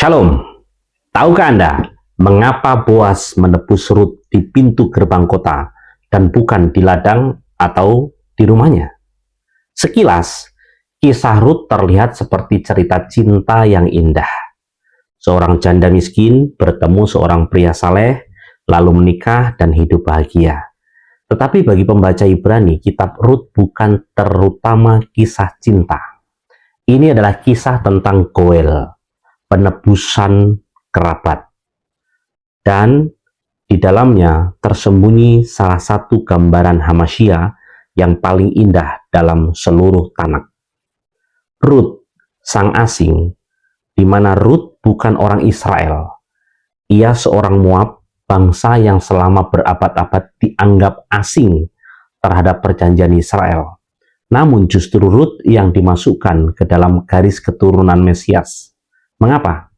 Shalom, tahukah Anda mengapa Boas menebus Rut di pintu gerbang kota dan bukan di ladang atau di rumahnya? Sekilas, kisah Rut terlihat seperti cerita cinta yang indah. Seorang janda miskin bertemu seorang pria saleh, lalu menikah dan hidup bahagia. Tetapi bagi pembaca Ibrani, kitab Rut bukan terutama kisah cinta. Ini adalah kisah tentang Goel, penebusan kerabat. Dan di dalamnya tersembunyi salah satu gambaran Hamasya yang paling indah dalam seluruh Tanakh. Rut, sang asing, di mana Rut bukan orang Israel. Ia seorang Moab, bangsa yang selama berabad-abad dianggap asing terhadap perjanjian Israel. Namun justru Rut yang dimasukkan ke dalam garis keturunan Mesias. Mengapa?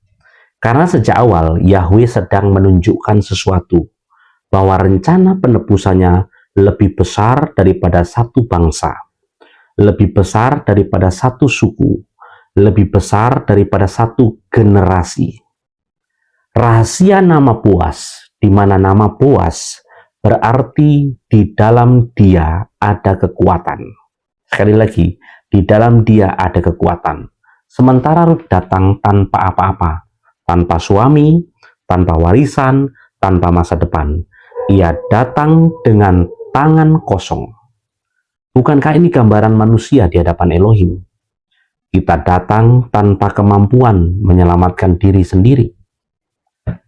Karena sejak awal Yahweh sedang menunjukkan sesuatu, bahwa rencana penebusannya lebih besar daripada satu bangsa, lebih besar daripada satu suku, lebih besar daripada satu generasi. Rahasia nama Boas, di mana nama Boas berarti di dalam dia ada kekuatan. Sekali lagi, di dalam dia ada kekuatan. Sementara Rut datang tanpa apa-apa, tanpa suami, tanpa warisan, tanpa masa depan. Ia datang dengan tangan kosong. Bukankah ini gambaran manusia di hadapan Elohim? Kita datang tanpa kemampuan menyelamatkan diri sendiri.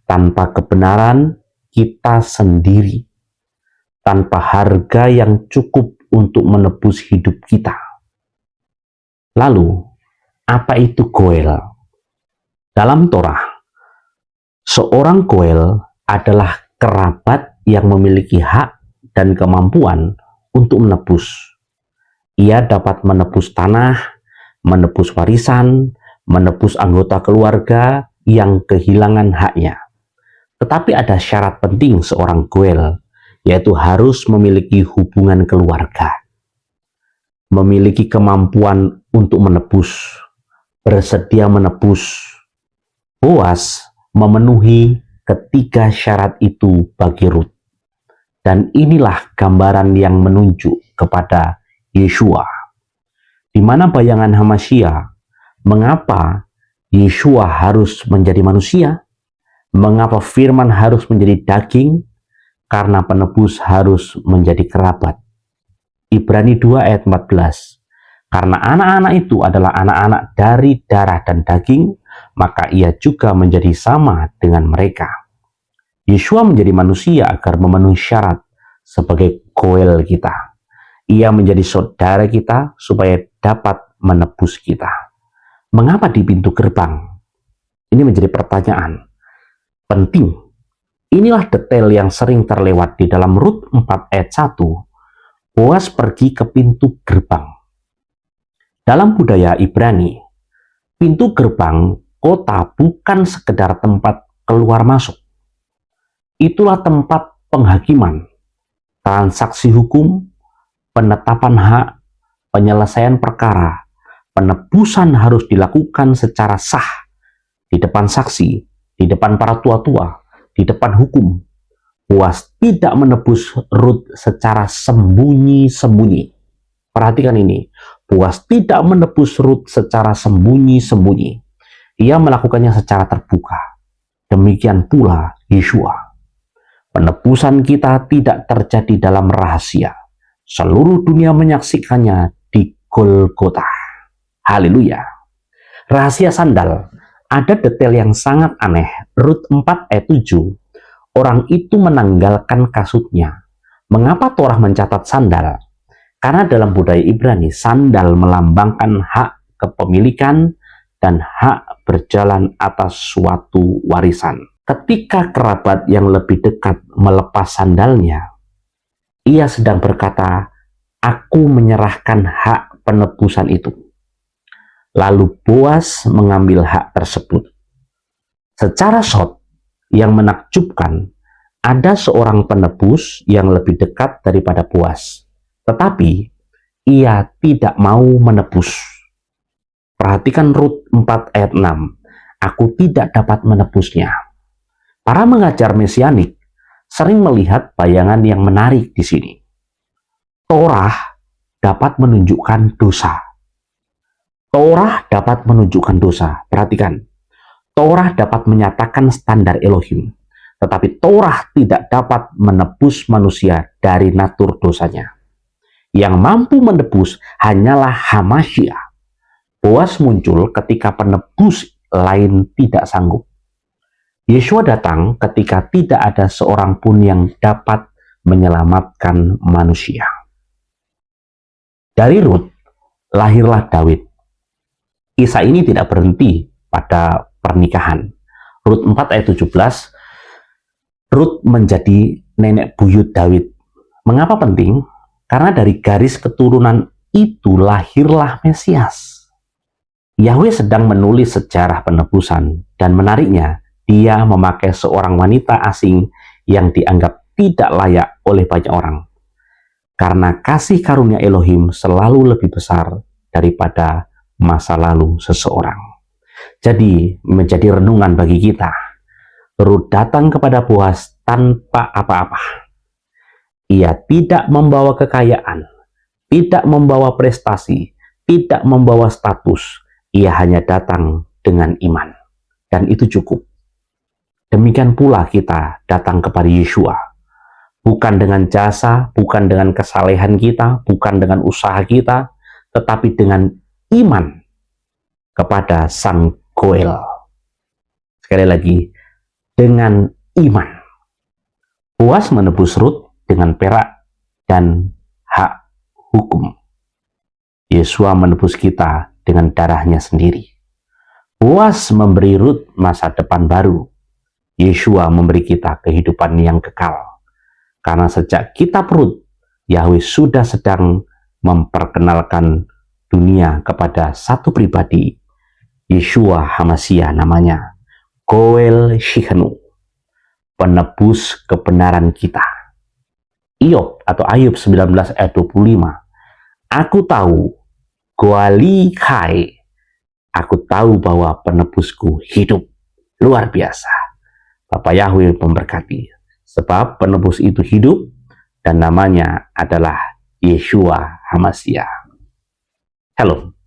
Tanpa kebenaran kita sendiri. Tanpa harga yang cukup untuk menebus hidup kita. Lalu, apa itu Goel? Dalam Torah, seorang Goel adalah kerabat yang memiliki hak dan kemampuan untuk menebus. Ia dapat menebus tanah, menebus warisan, menebus anggota keluarga yang kehilangan haknya. Tetapi ada syarat penting seorang Goel, yaitu harus memiliki hubungan keluarga, memiliki kemampuan untuk menebus, bersedia menebus. Boas memenuhi ketiga syarat itu bagi Rut. Dan inilah gambaran yang menunjuk kepada Yeshua. Di mana bayangan Hamasya, mengapa Yeshua harus menjadi manusia? Mengapa firman harus menjadi daging? Karena penebus harus menjadi kerabat. Ibrani 2 ayat 14. Karena anak-anak itu adalah anak-anak dari darah dan daging, maka ia juga menjadi sama dengan mereka. Yeshua menjadi manusia agar memenuhi syarat sebagai Goel kita. Ia menjadi saudara kita supaya dapat menebus kita. Mengapa di pintu gerbang? Ini menjadi pertanyaan penting. Inilah detail yang sering terlewat di dalam Rut 4 ayat 1. Boas pergi ke pintu gerbang. Dalam budaya Ibrani, pintu gerbang kota bukan sekedar tempat keluar masuk. Itulah tempat penghakiman, transaksi hukum, penetapan hak, penyelesaian perkara. Penebusan harus dilakukan secara sah, di depan saksi, di depan para tua-tua, di depan hukum. Boas tidak menebus Rut secara sembunyi-sembunyi. Perhatikan ini, Boas tidak menebus Rut secara sembunyi-sembunyi. Ia melakukannya secara terbuka. Demikian pula Yeshua. Penebusan kita tidak terjadi dalam rahasia. Seluruh dunia menyaksikannya di Golgota. Haleluya. Rahasia sandal. Ada detail yang sangat aneh. Rut 4 ayat 7. Orang itu menanggalkan kasutnya. Mengapa Torah mencatat sandal? Karena dalam budaya Ibrani, sandal melambangkan hak kepemilikan dan hak berjalan atas suatu warisan. Ketika kerabat yang lebih dekat melepas sandalnya, ia sedang berkata, "Aku menyerahkan hak penebusan itu." Lalu Boas mengambil hak tersebut. Secara short, yang menakjubkan, ada seorang penebus yang lebih dekat daripada Boas. Tetapi ia tidak mau menebus. Perhatikan Rut 4 ayat 6. aku tidak dapat menebusnya. Para mengajar mesianik sering melihat bayangan yang menarik di sini. Torah dapat menunjukkan dosa. Torah dapat menunjukkan dosa. Perhatikan, Torah dapat menyatakan standar Elohim, tetapi Torah tidak dapat menebus manusia dari natur dosanya. Yang mampu menebus hanyalah Hamashiach. Boas muncul ketika penebus lain tidak sanggup. Yeshua datang ketika tidak ada seorang pun yang dapat menyelamatkan manusia. Dari Rut lahirlah Daud. Kisah ini tidak berhenti pada pernikahan. Rut 4 ayat 17, Rut menjadi nenek buyut Daud. Mengapa penting? Karena dari garis keturunan itu lahirlah Mesias. Yahweh sedang menulis sejarah penebusan, dan menariknya, dia memakai seorang wanita asing yang dianggap tidak layak oleh banyak orang. Karena kasih karunia Elohim selalu lebih besar daripada masa lalu seseorang. Jadi, menjadi renungan bagi kita. Rut datang kepada Boas tanpa apa-apa. Ia tidak membawa kekayaan, tidak membawa prestasi, tidak membawa status. Ia hanya datang dengan iman. Dan itu cukup. Demikian pula kita datang kepada Yeshua. Bukan dengan jasa, bukan dengan kesalehan kita, bukan dengan usaha kita, tetapi dengan iman kepada Sang Goel. Sekali lagi, dengan iman. Boas menebus Rut dengan perak dan hak hukum. Yeshua menebus kita dengan darahnya sendiri. Boas memberi Rut masa depan baru. Yeshua memberi kita kehidupan yang kekal. Karena sejak kitab Rut, Yahweh sudah sedang memperkenalkan dunia kepada satu pribadi, Yeshua Hamashiach namanya, Goel Shihenu, penebus kebenaran kita. Iyob atau Ayub 19 ayat 25, aku tahu, Goali Kai, aku tahu bahwa penebusku hidup. Luar biasa. Bapak Yahweh memberkati. Sebab penebus itu hidup dan namanya adalah Yeshua Hamashiach. Shalom.